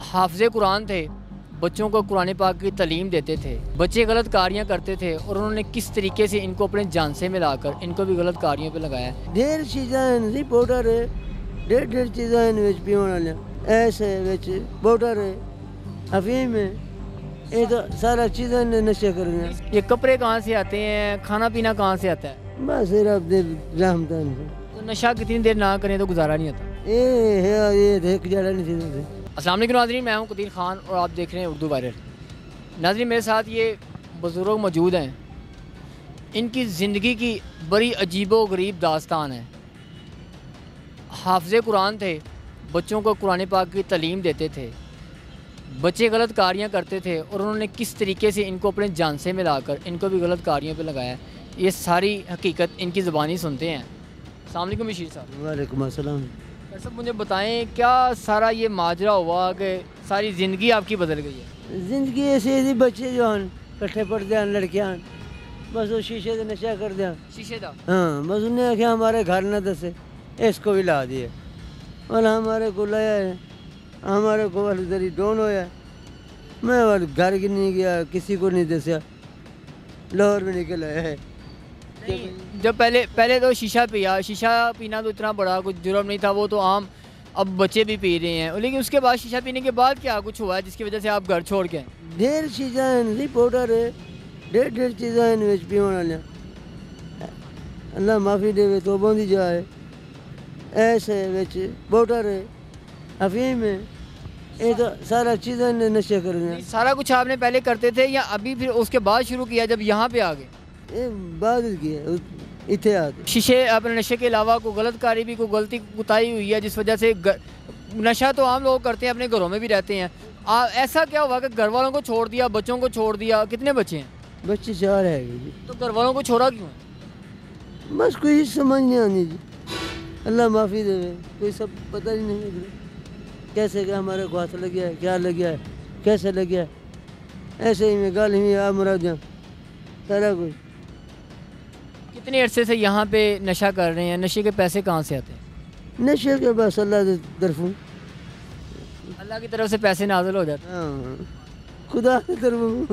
حافظ قرآن تھے، بچوں کو قرآن پاک کی تعلیم دیتے تھے، بچے غلط کاریاں کرتے تھے اور انہوں نے کس طریقے سے ان کو اپنے جان سے ملا کر ان کو بھی غلط کاریوں پہ لگایا ہے۔ ڈھیر چیزاں جی پاؤڈر ہے، ڈھیر چیزاں پیون والے ایس ہے، پاؤڈر ہے، افیم ہے، یہ تو سارا چیزاں نشے کرنے۔ یہ کپڑے کہاں سے آتے ہیں، کھانا پینا کہاں سے آتا ہے؟ بس رب دے رحمتان سے۔ تو نشہ کتنی دیر نہ کریں تو گزارا نہیں ہوتا۔ یہ ایک جڑا نہیں تھی۔ السلام علیکم ناظرین، میں ہوں قدیر خان اور آپ دیکھ رہے ہیں اردو وائرل۔ ناظرین، میرے ساتھ یہ بزرگ موجود ہیں، ان کی زندگی کی بڑی عجیب و غریب داستان ہے۔ حافظ قرآن تھے، بچوں کو قرآن پاک کی تعلیم دیتے تھے، بچے غلط کاریاں کرتے تھے اور انہوں نے کس طریقے سے ان کو اپنے جان سے ملا کر ان کو بھی غلط کاریوں پہ لگایا ہے، یہ ساری حقیقت ان کی زبانی سنتے ہیں۔ السلام علیکم بشیر صاحب۔ وعلیکم السلام۔ سر مجھے بتائیں، کیا سارا یہ ماجرا ہوا کہ ساری زندگی آپ کی بدل گئی ہے؟ زندگی ایسی تھی، بچے جو ہیں کٹھے پڑتے ہیں، لڑکیاں بس وہ شیشے سے نشہ کر دیا۔ شیشے دا؟ ہاں، بس انہیں آخیا ہمارے گھر نہ دسے، اس کو بھی لا دیا اور ہمارے کو لایا ہے، ہمارے کو ادھر ڈون ہویا ہے۔ میں گھر کی نہیں گیا، کسی کو نہیں دسیا، لاہور میں نکل آیا ہے۔ جب پہلے تو شیشہ پینا تو اتنا بڑا کچھ جرم نہیں تھا، وہ تو عام اب بچے بھی پی رہے ہیں، لیکن اس کے بعد شیشہ پینے کے بعد کیا کچھ ہوا ہے جس کی وجہ سے آپ گھر چھوڑ کے آئے؟ ڈھیر چیزاں جی پاؤڈر ہے، ڈھیر چیزاں پیون والے، اللہ معافی دے، توبہ دی جائے، ایس ہے، پاؤڈر ہے، افیم ہے، یہ تو سارا چیزاں نشے کرنے۔ سارا کچھ آپ نے پہلے کرتے تھے یا ابھی پھر اس کے بعد شروع کیا جب یہاں پہ آ گئے؟ یہ بعد کیا اتنے آتے۔ شیشے اپنے نشے کے علاوہ کوئی غلط کاری بھی، کوئی غلطی کوتاہی ہوئی ہے جس وجہ سے نشہ تو عام لوگ کرتے ہیں، اپنے گھروں میں بھی رہتے ہیں، ایسا کیا ہوا کہ گھر والوں کو چھوڑ دیا، بچوں کو چھوڑ دیا؟ کتنے بچے ہیں؟ بچے 4 ہے جی۔ تو گھر والوں کو چھوڑا کیوں؟ بس کوئی سمجھ نہیں آنی جی، اللہ معافی دے، کوئی سب پتہ ہی نہیں کیسے کہ ہمارے کو ہاتھ لگیا ہے، کیا لگیا ہے، کیسے لگیا ہے، ایسے ہی میں گال ہی آ مراد جاؤں سارا کچھ۔ کتنے عرصے سے یہاں پہ نشہ کر رہے ہیں؟ نشے کے پیسے کہاں سے آتے ہیں؟ نشے کے بس اللہ کی طرفوں، اللہ کی طرف سے پیسے نازل ہو جاتے ہیں۔ ہاں خدا کی طرفوں،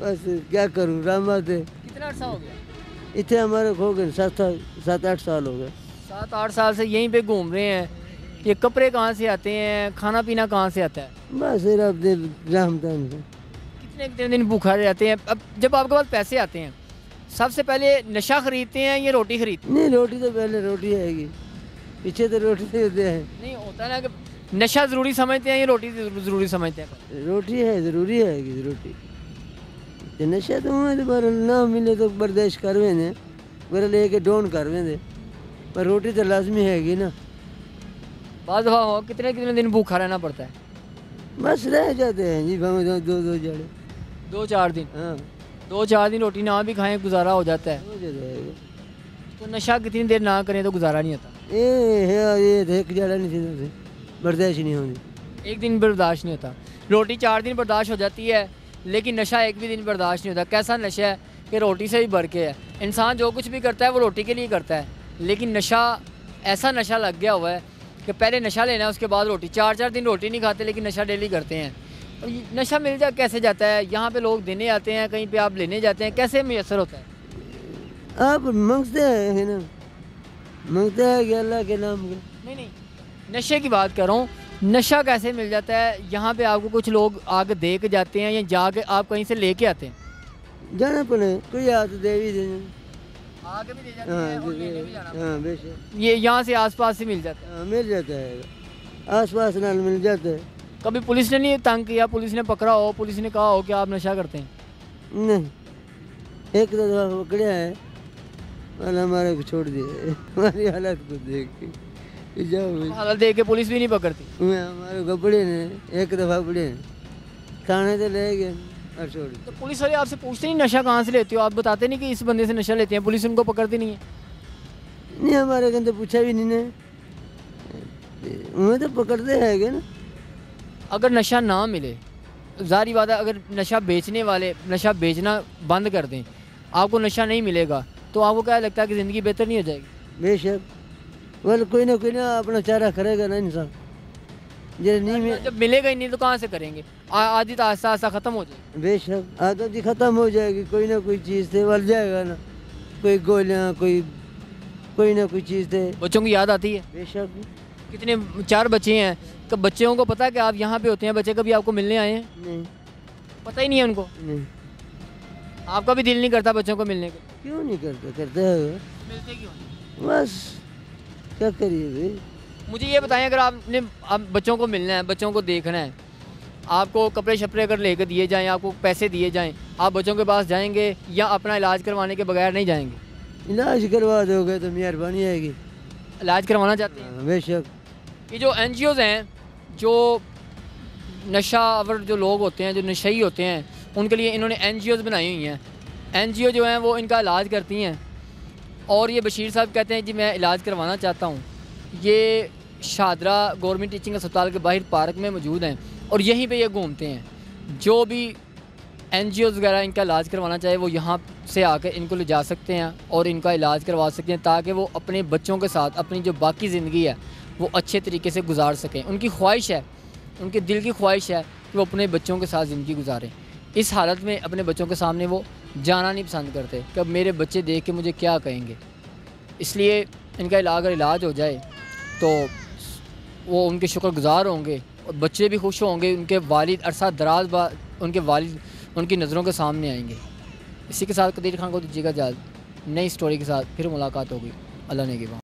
بس کیا کروں، رحمت ہے۔ کتنا عرصہ ہو گیا اتنے ہمارے ہو گئے 7-8 سال ہو گئے۔ 7-8 سال سے یہیں پہ گھوم رہے ہیں۔ یہ کپڑے کہاں سے آتے ہیں، کھانا پینا کہاں سے آتا ہے؟ بس رب دے رحمتان سے۔ کتنے دن بھوکا رہتے ہیں؟ اب جب آپ کے پاس پیسے آتے ہیں، سب سے پہلے نشہ خریدتے ہیں یا روٹی خریدتے نہیں، روٹی تو پہلے روٹی آئے گی، پیچھے تو روٹی دیتے ہیں۔ نہیں ہوتا ہے نا کہ نشہ ضروری سمجھتے ہیں یا روٹی ضروری سمجھتے ہیں؟ روٹی ہے ضروری ہے گی روٹی، نشہ تو پر نہ ملے تو برداشت کرویں دے، میرے لے کے ڈون کرویں دے، پر روٹی تو لازمی ہے گی نا۔ بعض دفعہ ہو کتنے دن بھوکا رہنا پڑتا ہے؟ بس رہ جاتے ہیں جی، بھائی 2 جڑے، 2-4 دن؟ ہاں 2-4 دن روٹی نہ بھی کھائیں گزارا ہو جاتا ہے۔ ہو جاتا ہے۔ تو نشہ کتنی دیر نہ کریں تو گزارا نہیں ہوتا؟ یہ ایک جڑا نہیں تھی، برداشت نہیں ہوتی۔ ایک دن برداشت نہیں ہوتا، روٹی 4 دن برداشت ہو جاتی ہے لیکن نشہ ایک بھی دن برداشت نہیں ہوتا۔ کیسا نشہ ہے کہ روٹی سے بھی بڑھ کے ہے، انسان جو کچھ بھی کرتا ہے وہ روٹی کے لیے کرتا ہے، لیکن نشہ ایسا نشہ لگ گیا ہوا ہے کہ پہلے نشہ لینا ہے اس کے بعد روٹی۔ 4 دن روٹی نہیں کھاتے لیکن نشہ ڈیلی کرتے ہیں۔ اور نشہ مل جا کیسے جاتا ہے؟ یہاں پہ لوگ دینے آتے ہیں، کہیں پہ آپ لینے جاتے ہیں، کیسے میسر ہوتا ہے؟ آپ منگتے ہیں نا، منگتے ہیں کہ اللہ کے نام کے۔ نہیں، نشے کی بات کر رہا ہوں، نشہ کیسے مل جاتا ہے؟ یہاں پہ آپ کو کچھ لوگ آ کے دے کے جاتے ہیں یا جا کے آپ کہیں سے لے کے آتے ہیں؟ جانا پڑے، کوئی ہاتھ دے بھی دینا، آ کے بھی دے جاتے ہیں اور لینے بھی جانا پڑتا ہے۔ ہاں بے شک، یہ یہاں سے آس پاس سے مل جاتا ہے؟ ہاں مل جاتا ہے، آس پاس نال مل جاتا ہے۔ کبھی پولیس نے نہیں تنگ کیا، پولیس نے پکڑا ہو، پولیس نے کہا ہو کہ آپ نشہ کرتے ہیں؟ نہیں، ایک دفعہ پکڑیا ہے اور ہمارے کو چھوڑ دیا، ہماری حالت کو دیکھ کے جاؤ حالت دیکھ کے پولیس بھی نہیں پکڑتی؟ ہمارے کو پڑے نے، ایک دفعہ پڑے تھانے سے لے گئے اور چھوڑ دیا۔ تو پولیس والے آپ سے پوچھتے نہیں نشہ کہاں سے لیتے ہو؟ آپ بتاتے نہیں کہ اس بندے سے نشہ لیتے ہیں، پولیس ان کو پکڑتی نہیں ہے؟ نہیں، ہمارے کو تو پوچھا بھی نہیں نے، ہمیں تو پکڑتے ہیں گے نا۔ اگر نشہ نہ ملے، ظاہری بات ہے، اگر نشہ بیچنے والے نشہ بیچنا بند کر دیں، آپ کو نشہ نہیں ملے گا تو آپ کو کیا لگتا ہے کہ زندگی بہتر نہیں ہو جائے گی؟ بے شک، کوئی نہ اپنا چارہ کرے گا نا انسان۔ جی نہیں جب ملے گا ہی نہیں تو کہاں سے کریں گے؟ عادت آہستہ آہستہ ختم ہو جائے گی۔ بے شک عادت ہی ختم ہو جائے گی، کوئی نہ کوئی چیز سے ول جائے گا نا، کوئی گولیاں، کوئی نہ کوئی چیز سے بچوں کی یاد آتی ہے؟ بے شک کتنے 4 بچے ہیں، کب بچوں کو پتہ ہے کہ آپ یہاں پہ ہوتے ہیں؟ بچے کبھی آپ کو ملنے آئے ہیں؟ نہیں پتہ ہی نہیں ہے ان کو؟ نہیں آپ کا بھی دل نہیں کرتا بچوں کو ملنے کے؟ کیوں نہیں کرتا، کرتا ہے ملتے کیوں نہیں؟ بس کیا کریے بھائی۔ مجھے یہ بتائیں، اگر آپ بچوں کو ملنا ہے، بچوں کو دیکھنا ہے، آپ کو کپڑے شپڑے اگر لے کے دیے جائیں، آپ کو پیسے دیے جائیں، آپ بچوں کے پاس جائیں گے یا اپنا علاج کروانے کے بغیر نہیں جائیں گے؟ علاج کروا دو گے تو مہربانی آئے گی۔ علاج کروانا چاہتے ہیں؟ بے شک یہ جو NGOs ہیں، جو نشہ آور جو لوگ ہوتے ہیں، جو نشئی ہوتے ہیں، ان کے لیے انہوں نے NGOs بنائی ہوئی ہیں۔ NGO جو ہیں وہ ان کا علاج کرتی ہیں، اور یہ بشیر صاحب کہتے ہیں جی میں علاج کروانا چاہتا ہوں۔ یہ شادرہ گورنمنٹ ٹیچنگ اسپتال کے باہر پارک میں موجود ہیں اور یہیں پہ یہ گھومتے ہیں۔ جو بھی NGOs وغیرہ ان کا علاج کروانا چاہے وہ یہاں سے آ کے ان کو لے جا سکتے ہیں اور ان کا علاج کروا سکتے ہیں، تاکہ وہ اپنے بچوں کے ساتھ اپنی جو باقی زندگی ہے وہ اچھے طریقے سے گزار سکیں۔ ان کی خواہش ہے، ان کے دل کی خواہش ہے کہ وہ اپنے بچوں کے ساتھ زندگی گزاریں۔ اس حالت میں اپنے بچوں کے سامنے وہ جانا نہیں پسند کرتے کہ اب میرے بچے دیکھ کے مجھے کیا کہیں گے۔ اس لیے ان کا اگر علاج ہو جائے تو وہ ان کے شکر گزار ہوں گے اور بچے بھی خوش ہوں گے، ان کے والد عرصہ دراز بعد ان کے والد ان کی نظروں کے سامنے آئیں گے۔ اسی کے ساتھ قدیر خان کو دیجیے گا اجازت، نئی سٹوری کے ساتھ پھر ملاقات ہوگی۔ اللہ نے